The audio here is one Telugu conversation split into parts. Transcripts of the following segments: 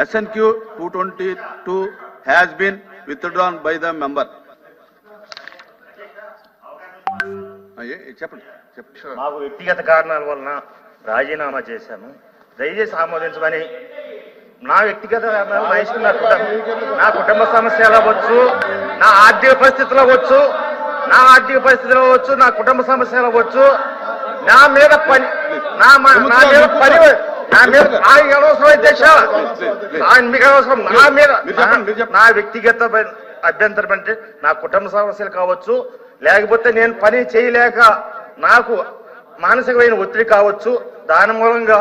SNQ 222 has been withdrawn by the member. చెప్పండి. మాకు వ్యక్తిగత కారణాల వలన రాజీనామా చేశాము. దయచేసి ఆమోదించమని. నా వ్యక్తిగత నా కుటుంబ సమస్యలు అవ్వచ్చు, నా ఆర్థిక పరిస్థితులు అవ్వచ్చు, నా కుటుంబ సమస్యలు అవ్వచ్చు, నా మీద పని ఆయన అనవసరం అధ్యక్ష, ఆయన మీకు అనవసరం. నా మీద నా వ్యక్తిగత అభ్యంతరం అంటే నా కుటుంబ సమస్యలు కావచ్చు, లేకపోతే నేను పని చేయలేక నాకు మానసికమైన ఒత్తిడి కావచ్చు, దాని మూలంగా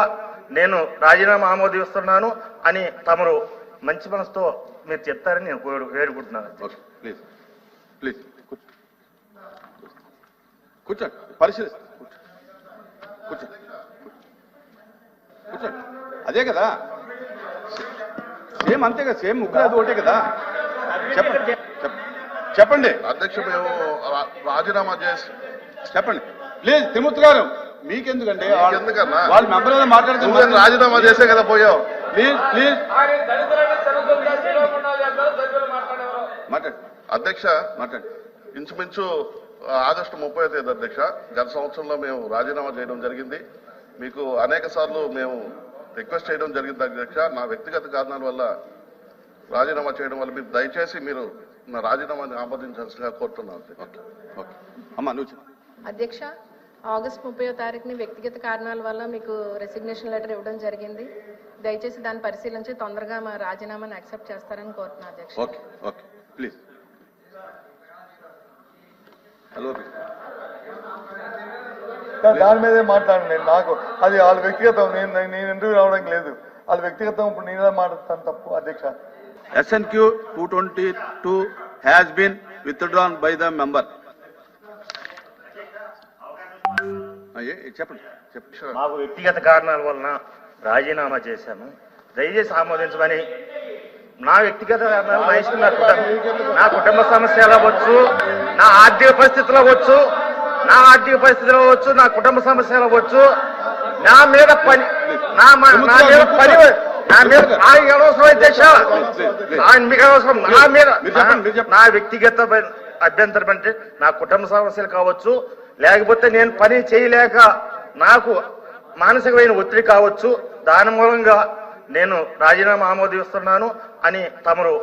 నేను రాజీనామా ఆమోదిస్తున్నాను అని తమరు మంచి మనసుతో మీరు చెప్తారని నేను వేడుకుంటున్నాను. ప్లీజ్ ప్లీజ్ కూర్చోండి, పరిశీలిస్తాను. కూర్చోండి. అదే కదా, సేమ్ అంతే కదా, సేమ్ ముగ్గురు అది ఒకటే కదా. చెప్పండి చెప్పండి. అధ్యక్ష, మేము రాజీనామా చేసి చెప్పండి ప్లీజ్. తిమ్మూర్తి గారు మీకెందుకంటే ఎందుకన్నా వాళ్ళ మెంబర్ మాట్లాడుతున్నారు. రాజీనామా చేసే కదా పోయావు. ప్లీజ్ ప్లీజ్ అధ్యక్ష, ఇంచుమించు ఆగస్టు 30వ తేదీ అధ్యక్ష, గత సంవత్సరంలో మేము రాజీనామా చేయడం జరిగింది. మీకు అనేక సార్లు మేము రిక్వెస్ట్ చేయడం జరిగింది అధ్యక్ష. నా వ్యక్తిగత కారణాల వల్ల రాజీనామా చేయడం వల్ల మీరు దయచేసి మీరు నా రాజీనామాని ఆమోదించాల్సిందిగా కోరుతున్నాను. అధ్యక్ష, ఆగస్టు 30వ తారీఖుని వ్యక్తిగత కారణాల వల్ల మీకు రెసిగ్నేషన్ లెటర్ ఇవ్వడం జరిగింది. దయచేసి దాన్ని పరిశీలించి తొందరగా మా రాజీనామాని యాక్సెప్ట్ చేస్తారని కోరుతున్నాను అధ్యక్ష. Okay okay please. హలో, దాని మీదే మాట్లాడండి. నాకు అది వాళ్ళ వ్యక్తిగతం, నేను ఎందుకు రావడం లేదు. వాళ్ళ వ్యక్తిగతం. ఇప్పుడు నేనే మాట్లాడతాను తప్పు అధ్యక్ష. SNQ 222 has been withdrawn by the member. చెప్పండి. మాకు వ్యక్తిగత కారణాల వలన రాజీనామా చేశాము. దయచేసి ఆమోదించమని. నా వ్యక్తిగత నా కుటుంబ సమస్యలు అవ్వచ్చు, నా ఆర్థిక పరిస్థితులు అవ్వచ్చు, నా కుటుంబ సమస్యలు అవ్వచ్చు, నా మీద పని ఆయన అనవసరం అధ్యక్ష, ఆయన మీకు అనవసరం. నా మీద నా వ్యక్తిగత అభ్యంతరం అంటే నా కుటుంబ సమస్యలు కావచ్చు, లేకపోతే నేను పని చేయలేక నాకు మానసికమైన ఒత్తిడి కావచ్చు, దాని మూలంగా నేను రాజీనామా ఆమోదిస్తున్నాను అని తమరు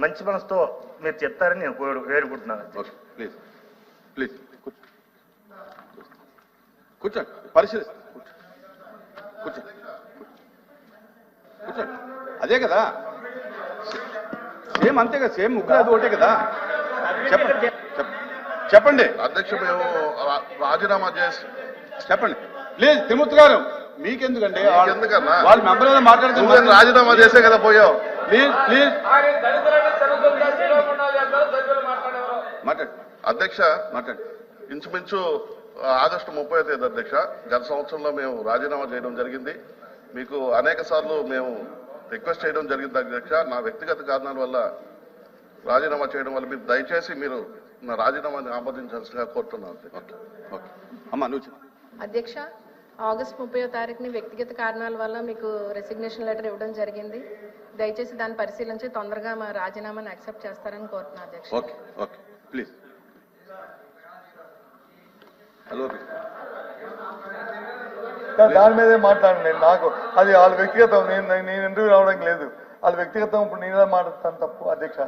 మంచి మనసుతో మీరు చెప్తారని నేను వేడుకుంటున్నాను. ప్లీజ్ ప్లీజ్ కూర్చోండి, పరిశీలిస్తాను. కూర్చోండి. అదే కదా, సేమ్ అంతే కదా, సేమ్ ముగ్గురు అది ఒకటే కదా. చెప్పండి చెప్పండి. అధ్యక్ష, మేము రాజీనామా చేసి చెప్పండి ప్లీజ్. తిమ్మూర్తి గారు మీకెందుకంటే ఎందుకన్నా వాళ్ళ మెంబర్ మాట్లాడుతున్నారు. రాజీనామా చేసే కదా పోయావు. ప్లీజ్ ప్లీజ్ అధ్యక్ష, ఇంచుమించు ఆగస్టు 30వ తేదీ అధ్యక్ష, గత సంవత్సరంలో మేము రాజీనామా చేయడం జరిగింది. మీకు అనేక సార్లు మేము రిక్వెస్ట్ చేయడం జరిగింది అధ్యక్ష. నా వ్యక్తిగత కారణాల వల్ల రాజీనామా చేయడం వల్ల మీరు దయచేసి మీరు నా రాజీనామాని ఆమోదించాల్సిందిగా కోరుతున్నాను. అధ్యక్ష, ఆగస్టు 30వ తారీఖుని వ్యక్తిగత కారణాల వల్ల మీకు రెసిగ్నేషన్ లెటర్ ఇవ్వడం జరిగింది. దయచేసి దాన్ని పరిశీలించి తొందరగా మా రాజీనామాని యాక్సెప్ట్ చేస్తారని కోరుతున్నాను అధ్యక్ష. Okay okay please. హలో, దాని మీదే మాట్లాడండి. నాకు అది వాళ్ళ వ్యక్తిగతం, నేను ఎందుకు రావడం లేదు. వాళ్ళ వ్యక్తిగతం. ఇప్పుడు నేనే మాట్లాడతాను తప్పు అధ్యక్ష.